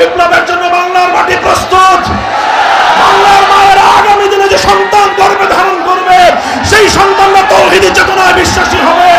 বিপ্লবের জন্য বাংলার মাটি প্রস্তুত। বাংলার মায়েরা আগামী দিনে যে সন্তান গর্ভে ধারণ করবে, সেই সন্তানরা তাওহীদের চেতনায় বিশ্বাসী হবে।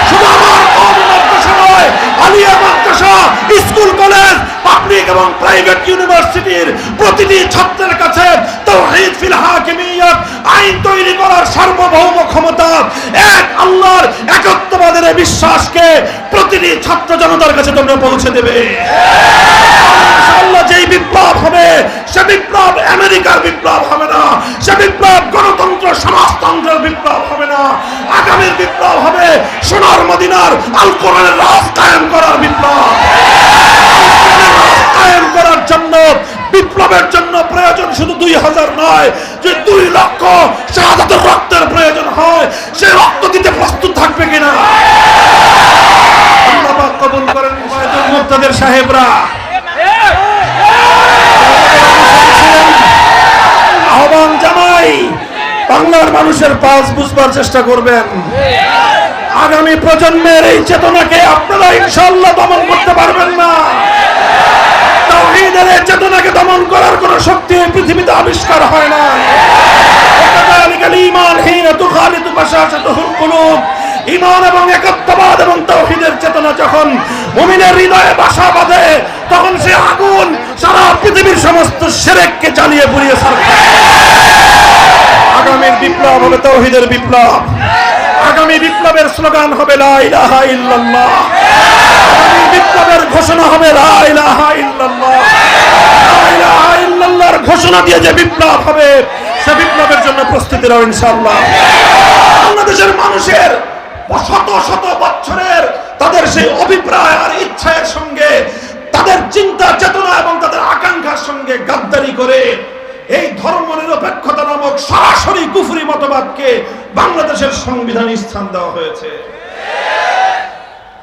শুধু আমার মাদ্রাসা নয়, আলিয়া মাদ্রাসা, স্কুল, কলেজ, পাবলিক এবং প্রাইভেট ইউনিভার্সিটির প্রতিটি ছাত্রের কাছে তাওহীদ ফিল হাকিমিয়্যাত, আইন তৈরি করার সার্বভৌম ক্ষমতা, এক আল্লাহর একত্ববাদের বিশ্বাসকে প্রতিটি ছাত্র জনতার কাছে তোমরা পৌঁছে দেবে। ইনশাআল্লাহ যেই বিপ্লব হবে, সে বিপ্লব আমেরিকার বিপ্লব হবে না, সে বিপ্লব গণতন্ত্র সমাজতন্ত্রের বিপ্লব হবে না। আগামীর বিপ্লব হবে সোনার মদিনার আল কোরআনের রাজ কায়েম করার বিপ্লব। কায়েম করার জন্য, বিপ্লবের জন্য প্রয়োজন শুধু 2000 নয়, যে 2 লক্ষ শাহাদাতের রক্তের প্রয়োজন হয়, সে রক্ত দিতে প্রস্তুত থাকবে কিনা? আল্লাহ পাক কবুল করেন। মুক্তাদের সাহেবরা আহ্বান জানাই, বাংলার মানুষের পাস বুঝবার চেষ্টা করবেন। আগামী প্রজন্মের এই চেতনাকে আপনারা ইনশাআল্লাহ দমন করতে পারবেন না। তাওহীদের এই চেতনাকে দমন করার কোন শক্তি এই পৃথিবীতে আবিষ্কার হয় না। ঈমান হিনা তুখালিতু বাশাশাতুল কুলুব, ঈমান এবং একত্ববাদ এবং তাওহীদের চেতনা যখন মুমিনের হৃদয়ে বাসা বাঁধে, তখন সে আগুন সারা পৃথিবীর সমস্ত শিরককে জ্বালিয়ে পুড়িয়ে ছাড়বে। আগামীর বিপ্লব হবে তাওহীদের বিপ্লব। আগামী বিপ্লবের স্লোগান হবে লা ইলাহা ইল্লাল্লাহ। আগামী বিপ্লবের ঘোষণা হবে লা ইলাহা ইল্লাল্লাহ। লা ইলাহা ইল্লাল্লাহর ঘোষণা দিয়ে যে বিপ্লব হবে, সে বিপ্লবের জন্য প্রস্তুতি নাও ইনশাআল্লাহ। বাংলাদেশের মানুষের শত শত বছরের তাদের সেই অভিপ্রায় আর ইচ্ছার সঙ্গে, তাদের চিন্তা চেতনা এবং তাদের আকাঙ্ক্ষার সঙ্গে গাদ্দারি করে এই ধর্মনিরপেক্ষতা নামক সরাসরি কুফরি মতবাদকে বাংলাদেশের সংবিধানে স্থান দেওয়া হয়েছে।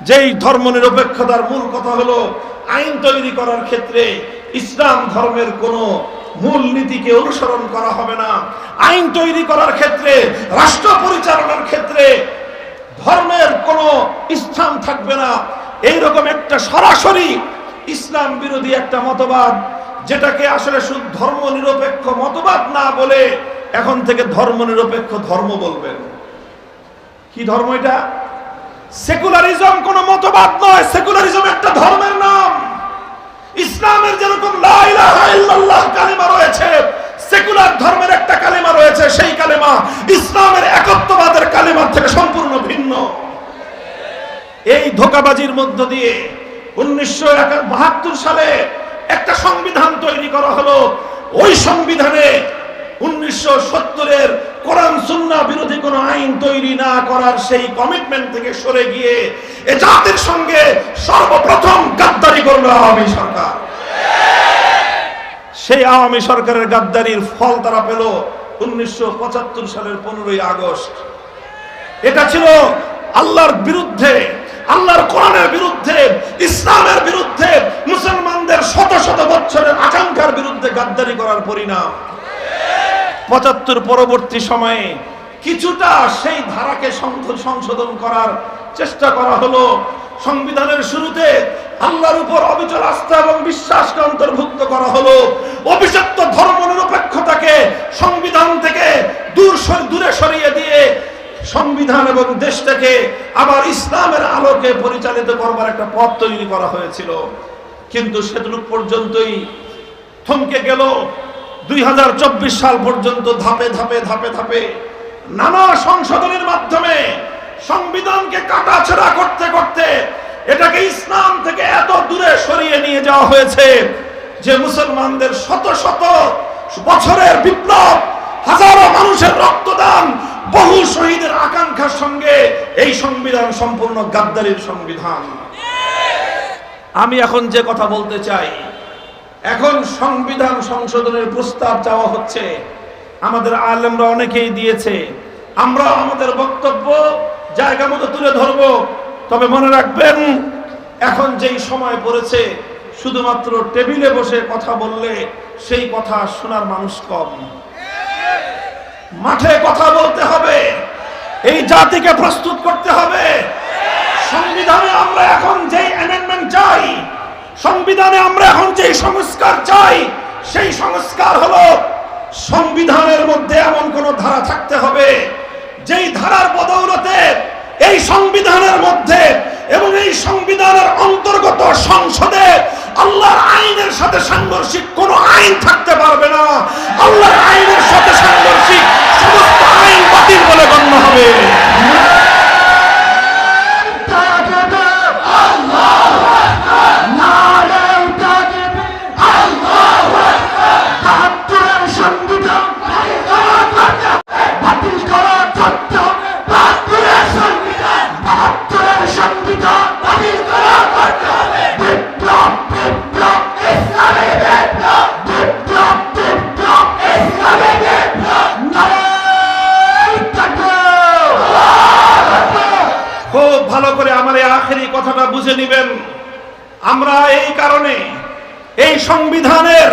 যেই ধর্মনিরপেক্ষতার মূল কথা হলো আইন তৈরি করার ক্ষেত্রে ইসলাম ধর্মের কোন মূল নীতিকে অনুসরণ করা হবে না। আইন তৈরি করার ক্ষেত্রে, রাষ্ট্র পরিচালনার ক্ষেত্রে ধর্মের কোন স্থান থাকবে না। এইরকম একটা সরাসরি ইসলাম বিরোধী একটা মতবাদ, যেটাকে আসলে শুধু ধর্ম নিরপেক্ষ মতবাদ না বলে এখন থেকে ধর্ম নিরপেক্ষ ধর্ম বলবেন। কি ধর্ম এটা? সেকুলারিজম কোন মতবাদ নয়, সেকুলারিজম একটা ধর্মের নাম। ইসলামের যেরকম লা ইলাহা ইল্লাল্লাহ কালিমা রয়েছে, সেকুলার ধর্মের একটা কালিমা রয়েছে, সেই কালিমা ইসলামের একত্ববাদের কালিমার থেকে সম্পূর্ণ ভিন্ন। এই ধোঁকাবাজির মধ্য দিয়ে 1972 সালে একটা সংবিধান তৈরি করা হলো। ওই সংবিধানে 1970-এর কোরআন সুন্নাহ বিরোধী কোন আইন তৈরি না করার সেই কমিটমেন্ট থেকে সরে গিয়ে এ জাতির সঙ্গে সর্বপ্রথম গাদ্দারি করলো আওয়ামী সরকার। সেই আওয়ামী সরকারের গাদ্দারির ফল তারা পেল 1975 সালের 15ই আগস্ট। এটা ছিল আল্লাহর বিরুদ্ধে, আল্লাহর কোরআনের বিরুদ্ধে, ইসলামের বিরুদ্ধে, মুসলমানদের শত শত বছরের আকাঙ্ক্ষার বিরুদ্ধে গাদ্দারি করার পরিণাম। 75 পরবর্তী সময়ে কিছুটা সেই ধারাকে সংশোধন করার চেষ্টা করা হলো। সংবিধানের শুরুতে আল্লাহর উপর অবিচল আস্থা এবং বিশ্বাসকে অন্তর্ভুক্ত করা হলো। অভিশপ্ত ধর্মনিরপেক্ষতাকে সংবিধান থেকে দূরে সরিয়ে দিয়ে সংবিধান এবং দেশটাকে আবার ইসলামের আলোকে পরিচালিত করবার একটা পথ তৈরি করা হয়েছিল। কিন্তু সেটুকু পর্যন্তই থমকে গেল। 2024 সাল পর্যন্ত ধাপে ধাপে ধাপে ধাপে নানা সংশোধনের মাধ্যমে সংবিধানকে কাটাছেঁড়া করতে করতে এটাকে ইসলাম থেকে এত দূরে সরিয়ে নিয়ে যাওয়া হয়েছে যে মুসলমানদের শত শত বছরের বিপ্লব, হাজারো মানুষের রক্তদান, বহু শহীদের আকাঙ্ক্ষার সঙ্গে এই সংবিধান সম্পূর্ণ গাদ্দারির সংবিধান। আমি এখন যে কথা বলতে চাই, এখন সংবিধান সংশোধনের প্রস্তাব চাওয়া হচ্ছে। আমাদের আলেমরা অনেকেই দিয়েছে, আমরা আমাদের বক্তব্য জায়গা মতো তুলে ধরব। তবে মনে রাখবেন, এখন যেই সময় পড়েছে, শুধুমাত্র টেবিলে বসে কথা বললে সেই কথা শোনার মানুষ কম। মাঠে কথা বলতে হবে, এই জাতিকে প্রস্তুত করতে হবে। সংবিধানে আমরা এখন যেই অ্যামেন্ডমেন্ট চাই, সংবিধানে আমরা এখন যে সংস্কার চাই, সেই সংস্কার হলো সংবিধানের মধ্যে এমন কোন ধারা থাকতে হবে যেই ধারার বদৌলতে এই সংবিধানের মধ্যে এবং এই সংবিধানের অন্তর্গত সংসদে আল্লাহর আইনের সাথে সাংঘর্ষিক কোন আইন থাকতে পারবে না। আল্লাহর আইনের সাথে সাংঘর্ষিক সমস্ত আইন বাতিল বলে গণ্য হবে। ভালো করে আমার এই আখেরি কথাটা বুঝে নেবেন। আমরা এই কারণে এই সংবিধানের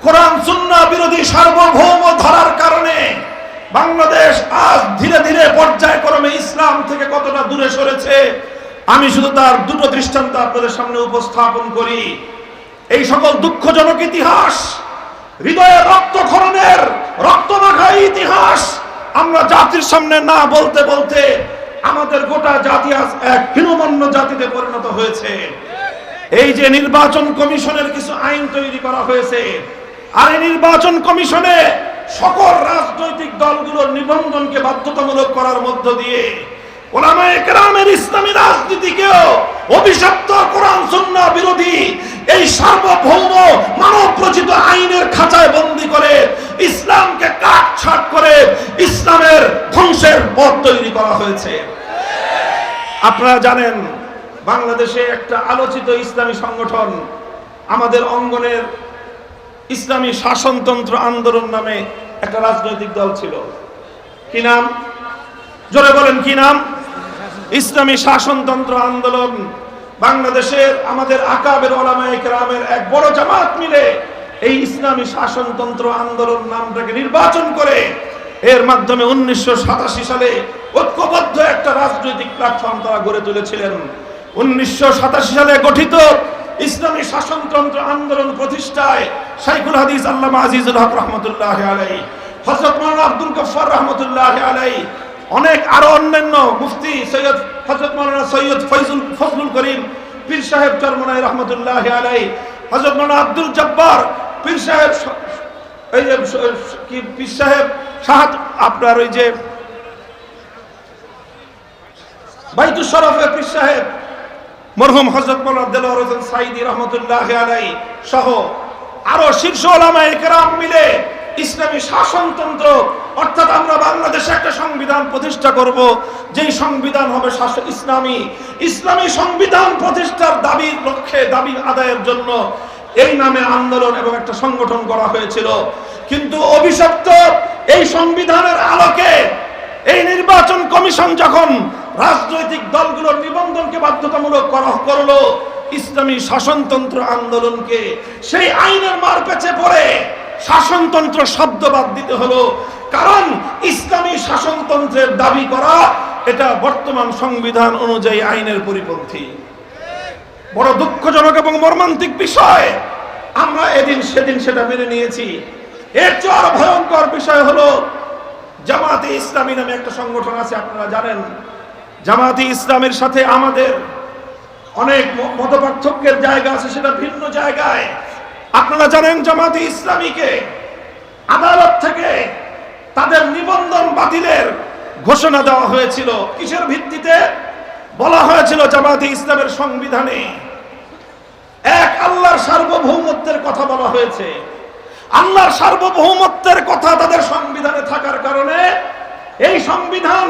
কোরআন সুন্নাহ বিরোধী সার্বভৌম ধারার কারণে বাংলাদেশ আজ ধীরে ধীরে পর্যায়ক্রমে ইসলাম থেকে কতটা দূরে সরেছে, আমি শুধু তার দুটো দৃষ্টান্ত আপনাদের সামনে উপস্থাপন করি। এই সকল দুঃখজনক ইতিহাস, হৃদয়ে রক্তক্ষরণের রক্তমাখা ইতিহাস আমরা জাতির সামনে না বলতে বলতে আমাদের গোটা জাতি আজ এক হীনমন্য জাতিতে পরিণত হয়েছে। এই যে নির্বাচন কমিশনের কিছু আইন তৈরি করা হয়েছে, আর এই নির্বাচন কমিশনে সকল রাজনৈতিক দলগুলোর নিবন্ধনকে বাধ্যতামূলক করার মধ্য দিয়ে উলামায়ে কেরামের ইসলামী রাজনীতিকেও অভিশপ্ত কোরআন সুন্নাহ বিরোধী এই সার্বভৌম মানব রচিত আইনের খাঁচায় বন্দী করে ইসলামকে কাটছাঁট করে ইসলামের ধ্বংসের পথ তৈরি করা হয়েছে। আপনারা জানেন বাংলাদেশে একটা আলোচিত ইসলামী সংগঠন আমাদের অঙ্গনের ইসলামী শাসনতন্ত্র আন্দোলন নামে একটা রাজনৈতিক দল ছিল। কি নাম? জোরে বলেন কি নাম? ইসলামী শাসনতন্ত্র আন্দোলন। বাংলাদেশের আমাদের আকাবের উলামায়ে কেরামের এক বড় জামাত মিলে এই ইসলামী শাসনতন্ত্র আন্দোলন নামটাকে নির্বাচন করে এর মাধ্যমে 1987 সালে ঐক্যবদ্ধ একটা রাজনৈতিক প্ল্যাটফর্ম তারা গড়ে তুলেছিলেন। 1987 সালে গঠিত ইসলামী শাসনতন্ত্র আন্দোলন প্রতিষ্ঠায় শাইখুল হাদিস আল্লামা আজিজুল হক রহমতুল্লাহ আলাইহি, হযরত মাওলানা আব্দুল গফফার রহমতুল্লাহ আলাইহি, অনেক আরো অন্যান্য মুফতি সৈয়দ হযরত মাওলানা সৈয়দ ফজলুল করিম পীর সাহেব চরমনাই রহমতুল্লাহ আলাইহি, হযরত মাওলানা আব্দুল জব্বার পীর সাহেব, এই যে কি পীর সাহেব শাহাদ, আপনার ওই যে বাইতুল শরফের পীর সাহেব মরহুম হযরত মাওলানা দেলোয়ার হোসেন সাঈদী রহমতুল্লাহ আলাইহি সহ আরো শীর্ষ উলামায়ে কেরাম মিলে ইসলামী শাসনতন্ত্র, অর্থাৎ আমরা বাংলাদেশে একটা সংবিধান প্রতিষ্ঠা করব, যেই সংবিধান হবে ইসলামী সংবিধান প্রতিষ্ঠার দাবির লক্ষ্যে, দাবি আদায়ের জন্য এই নামে আন্দোলন এবং একটা সংগঠন করা হয়েছিল। কিন্তু অভিশপ্ত এই সংবিধানের আলোকে এই নির্বাচন কমিশন যখন রাজনৈতিক দলগুলোর নিবন্ধনকে বাধ্যতামূলক করলো, ইসলামী শাসনতন্ত্র আন্দোলনকে সেই আইনের মারপ্যাচে পড়ে শাসনতন্ত্র শব্দ বাদ দিতে হলো। কারণ ইসলামী শাসনতন্ত্রের দাবি করা এটা বর্তমান সংবিধান অনুযায়ী আইনের পরিপন্থী। বড় দুঃখজনক এবং মর্মান্তিক বিষয়, আমরা এদিন সেদিন সেটা মেনে নিয়েছি। এর চেয়ে আরো ভয়ঙ্কর বিষয় হলো জামাতে ইসলামী নামে একটা সংগঠন আছে, আপনারা জানেন। জামাতে ইসলামের সাথে আমাদের অনেক মতপার্থক্যের জায়গা আছে, সেটা ভিন্ন জায়গায়। আপনারা জানেন জামাতে ইসলামীকে আদালত থেকে তাদের নিবন্ধন বাতিলের ঘোষণা দেওয়া হয়েছিল। কিসের ভিত্তিতে? বলা হয়েছিল জামাতে ইসলামের সংবিধানে এক আল্লাহর সার্বভৌমত্বের কথা বলা হয়েছে। আল্লাহর সার্বভৌমত্বের কথা তাদের সংবিধানে থাকার কারণে এই সংবিধান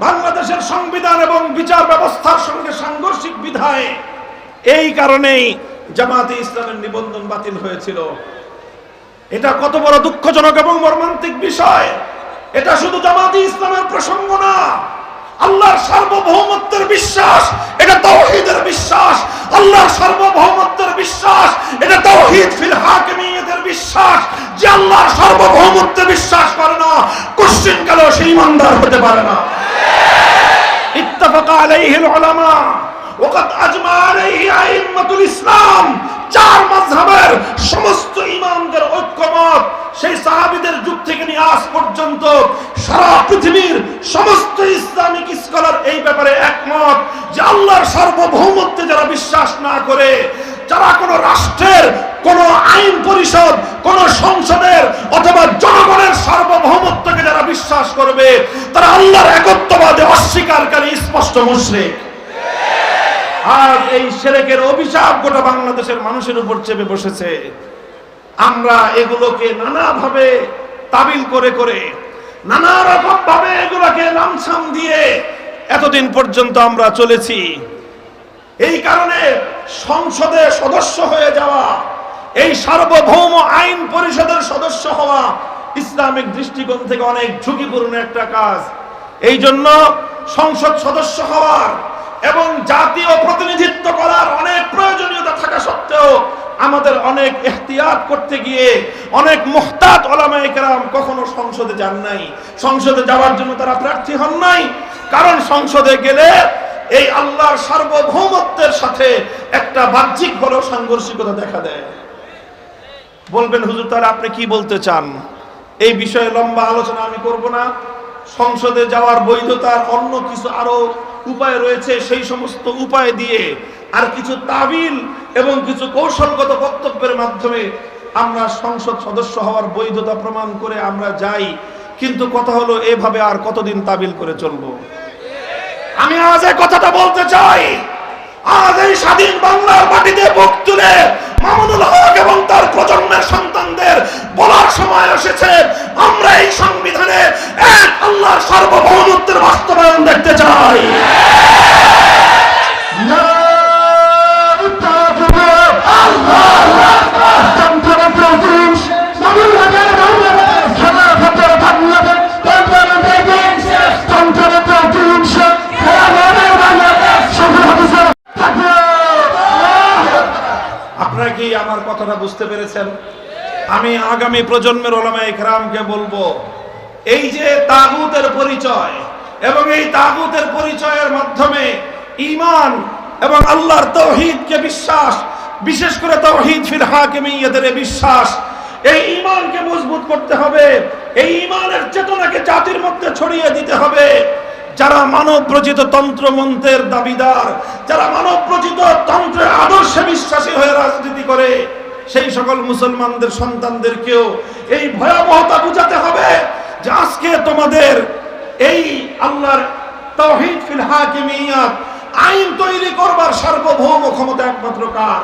বাংলাদেশের সংবিধান এবং বিচার ব্যবস্থার সঙ্গে সাংঘর্ষিক বিধায় এই কারণেই জামাতে ইসলামের নিবন্ধন বাতিল হয়েছিল। এটা কত বড় দুঃখজনক এবং মর্মান্তিক বিষয়। এটা শুধু জামাতে ইসলামের প্রসঙ্গ না, আল্লাহর সার্বভৌমত্বের বিশ্বাস এটা তাওহীদের বিশ্বাস। আল্লাহর সার্বভৌমত্বের বিশ্বাস এটা তাওহীদ ফিল হাকিমিয়তের বিশ্বাস। যে আল্লাহর সার্বভৌমত্বে বিশ্বাস করে না, কোশ্চেন কালেও সে ঈমানদার হতে পারে না। ইত্তাফাকা আলাইহিল উলামা ওয়াকাদ আজমা আলাইহি আইম্মাতুল ইসলাম, চার মাযহাবের সমস্ত ইমামদের ঐক্যমত, সেই সাহাবীদের যুগ থেকে নিয়ে আজ পর্যন্ত সারা পৃথিবীর সমস্ত ইসলামিক স্কলার এই ব্যাপারে একমত যে আল্লাহর সার্বভৌমত্বে যারা বিশ্বাস না করে, যারা কোন রাষ্ট্রের, কোন আইন পরিষদ, কোন সংসদের অথবা জনগণের সার্বভৌমত্বকে যারা বিশ্বাস করবে, তারা আল্লাহর একত্ববাদে অস্বীকারী স্পষ্ট মুশরিক। আর এই শিরকের অভিশাপ গোটা বাংলাদেশের মানুষের উপর চেপে বসেছে। আমরা এগুলোকে নানাভাবে তাবিল করে করে, নানা রকম ভাবে এগুলোকে নামছাম দিয়ে এতদিন পর্যন্ত আমরা চলেছি। এই কারণে সংসদে সদস্য হয়ে যাওয়া, এই সার্বভৌম আইন পরিষদের সদস্য হওয়া ইসলামিক দৃষ্টিকোণ থেকে অনেক ঝুঁকিপূর্ণ একটা কাজ। এই জন্য সংসদ সদস্য হওয়ার এবং জাতীয় প্রতিনিধিত্ব করার অনেক প্রয়োজনীয়তা থাকা সত্ত্বেও আমাদের অনেক ইহতিয়াত করতে গিয়ে অনেক মুহতাত উলামায়ে কেরাম কখনো সংসদে যান নাই। সংসদে যাওয়ার জন্য তারা প্রার্থী হন নাই, কারণ সংসদে গেলে এই আল্লাহর সার্বভৌমত্বের সাথে একটা বাহ্যিক হলেও সাংঘর্ষিকতা দেখা দেয়। বলবেন হুজুর তাহলে আপনি কি বলতে চান? এই বিষয়ে লম্বা আলোচনা আমি করব না। সংসদে যাওয়ার বৈধতার অন্য কিছু আরো উপায় রয়েছে, সেই সমস্ত উপায় দিয়ে আর কিছু তাবিল এবং কিছু কৌশলগত বক্তব্যের মাধ্যমে আমরা সংসদ সদস্য হওয়ার বৈধতা প্রমাণ করে আমরা যাই। কিন্তু কথা হলো, এভাবে আর কতদিন তাবিল করে চলবো? আমি আজ এই কথাটা বলতে চাই। আজ এই স্বাধীন বাংলার মাটিতে বুক তুলে মামুনুল হক এবং তার প্রজন্মের সন্তানদের বলার সময় এসেছে, আমরা এই সংবিধানে এক আল্লাহর সার্বভৌমত্বের বাস্তবায়ন দেখতে চাই। আপনারা কি আমার কথাটা বুঝতে পেরেছেন? আমি আগামী প্রজন্মের উলামায়ে কেরামকে বলবো, এই যে তাগুতের পরিচয় এবং এই তাগুতের পরিচয়ের মাধ্যমে ঈমান এবং আল্লাহর তাওহীদকে বিশ্বাস, বিশেষ করে তাওহীদ ফিল হাকিমিয়্যতের বিশ্বাস, এই ঈমানকে মজবুত করতে হবে। এই ঈমানের চেতনাকে জাতির মধ্যে ছড়িয়ে দিতে হবে। যারা মানব রচিত তন্ত্র মন্ত্রের দাবিদার, যারা মানব রচিত তন্ত্রের আদর্শে বিশ্বাসী হয়ে রাজনীতি করে, সেই সকল মুসলমানদের সন্তানদেরকেও এই ভয়াবহতা বুঝাতে হবে যে আজকে তোমাদের এই আল্লাহর তাওহীদ ফিল হাকিমিয়্যাত আইন তৈরি করবার সার্বভৌম ক্ষমতা একমাত্র কার?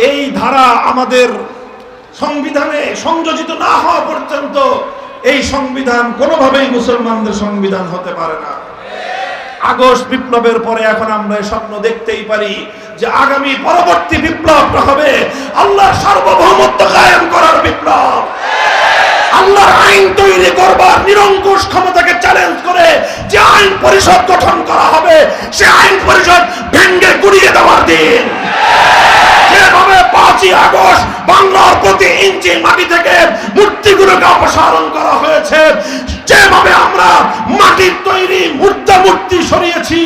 এই ধারা আমাদের সংবিধানে সংযোজিত না হওয়া পর্যন্ত এই সংবিধান কোনোভাবেই মুসলমানদের সংবিধান হতে পারে না। আগস্ট বিপ্লবের পরে এখন আমরা স্বপ্ন দেখতেই পারি যে আগামী পরবর্তী বিপ্লবটা হবে আল্লাহর সার্বভৌমত্ব কায়েম করার বিপ্লব। আল্লাহর আইন তৈরি করবার নিরঙ্কুশ ক্ষমতাকে চ্যালেঞ্জ করে যে আইন পরিষদ গঠন করা হবে, সে আইন পরিষদ ভেঙে গুড়িয়ে দেওয়ার দিন। যেভাবে 5ই আগস্ট বাংলার প্রতি ইঞ্চি মাটি থেকে মূর্তিগুলোকে অপসারণ করা হয়েছে, যেভাবে আমরা মাটির তৈরি মুর্দা মূর্তি সরিয়েছি,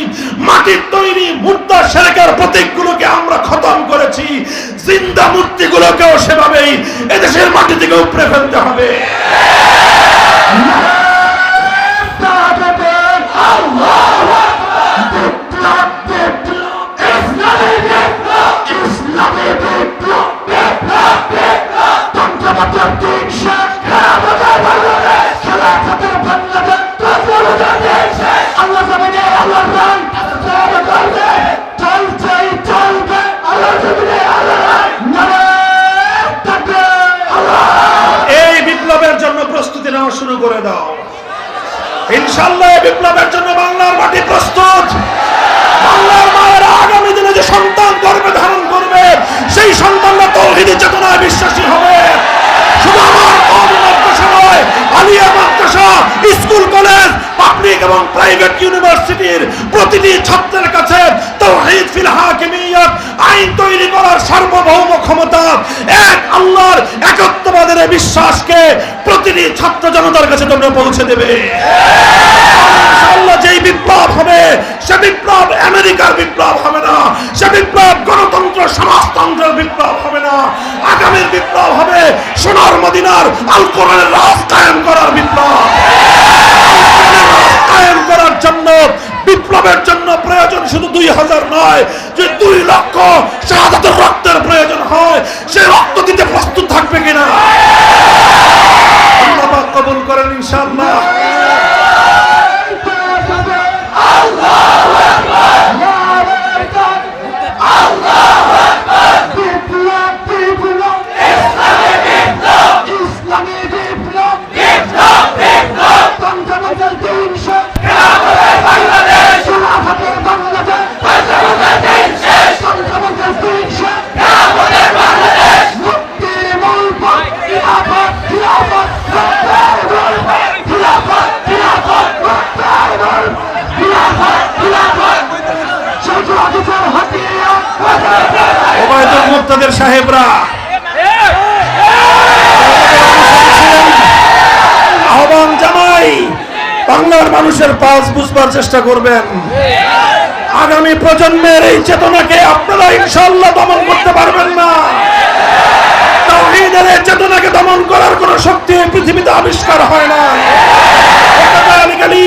মাটির তৈরি মুর্দা শিরকের প্রতীকগুলোকে আমরা খতম করেছি, জিন্দা মূর্তিগুলোকেও সেভাবেই এদেশের মাটি থেকে উপড়ে ফেলতে হবে। শুরু করে দাও। ইনশাআল্লাহ বিপ্লবের জন্য বাংলার মাটি প্রস্তুত। বাংলার মায়েরা আগামী দিনে যে সন্তান গর্ভে ধারণ করবে, সেই সন্তানরা তাওহীদের চেতনায় বিশ্বাসী হবে। শুধু আমার কওমি মাদ্রাসা নয়, আলিয়া মাদ্রাসা, স্কুল, কলেজ, পাবলিক এবং প্রাইভেট ইউনিভার্সিটির প্রতিটি ছাত্রের কাছে তাওহীদ ফিল হাকিমিয়্যাত আইন তৈরি করার সার্বভৌম ক্ষমতা এক আল্লাহর একত্ববাদের এই বিশ্বাসকে প্রতিটি ছাত্র জনতার কাছে তোমরা পৌঁছে দেবে। ইনশাআল্লাহ যেই বিপ্লব হবে সে বিপ্লব আমেরিকার বিপ্লব হবে না, সে বিপ্লব গণতন্ত্র সমাজতন্ত্রের বিপ্লব হবে না। আগামীর বিপ্লব হবে সোনার মদিনার আল কোরআনের রাজ কায়েম করার বিপ্লব। কায়েম করার জন্য বিপ্লবের জন্য প্রয়োজন শুধু 2000 নয়, যে 2 লক্ষ শাহাদাতের রক্তের প্রয়োজন হয়, সে রক্ত দিতে প্রস্তুত থাকবে কিনা আল্লাহ পাক কবুল করেন ইনশাআল্লাহ। ওবায়দুল মুক্তাদের সাহেবরা আহ্বান জানাই, বাংলার মানুষের পালস বুঝবার চেষ্টা করবেন। আগামী প্রজন্মের এই চেতনাকে আপনারা ইনশাআল্লাহ দমন করতে পারবেন না। তাওহীদের এই চেতনাকে দমন করার কোন শক্তি এই পৃথিবীতে আবিষ্কার হয় না।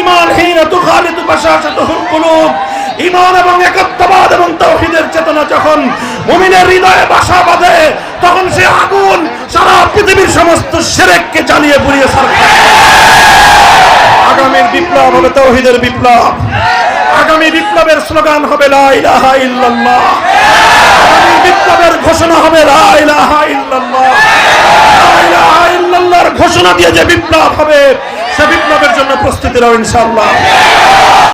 ঈমান হিনা তুখালিতু বাশাশাতুল কুলুব, ঈমান এবং একত্ববাদ এবং তাওহীদের চেতনা যখন মুমিনের হৃদয়ে বাসা বাঁধে, তখন সে আগুন সারা পৃথিবীর সমস্ত শিরককে জ্বালিয়ে পুড়িয়ে ছাড়বে। আগামীর বিপ্লব হবে তাওহীদের বিপ্লব। আগামী বিপ্লবের স্লোগান হবে লা ইলাহা ইল্লাল্লাহ। আগামী বিপ্লবের ঘোষণা হবে লা ইলাহা ইল্লাল্লাহ। লা ইলাহা ইল্লাল্লাহর ঘোষণা দিয়ে যে বিপ্লব হবে, সে বিপ্লবের জন্য প্রস্তুতি নাও ইনশাআল্লাহ।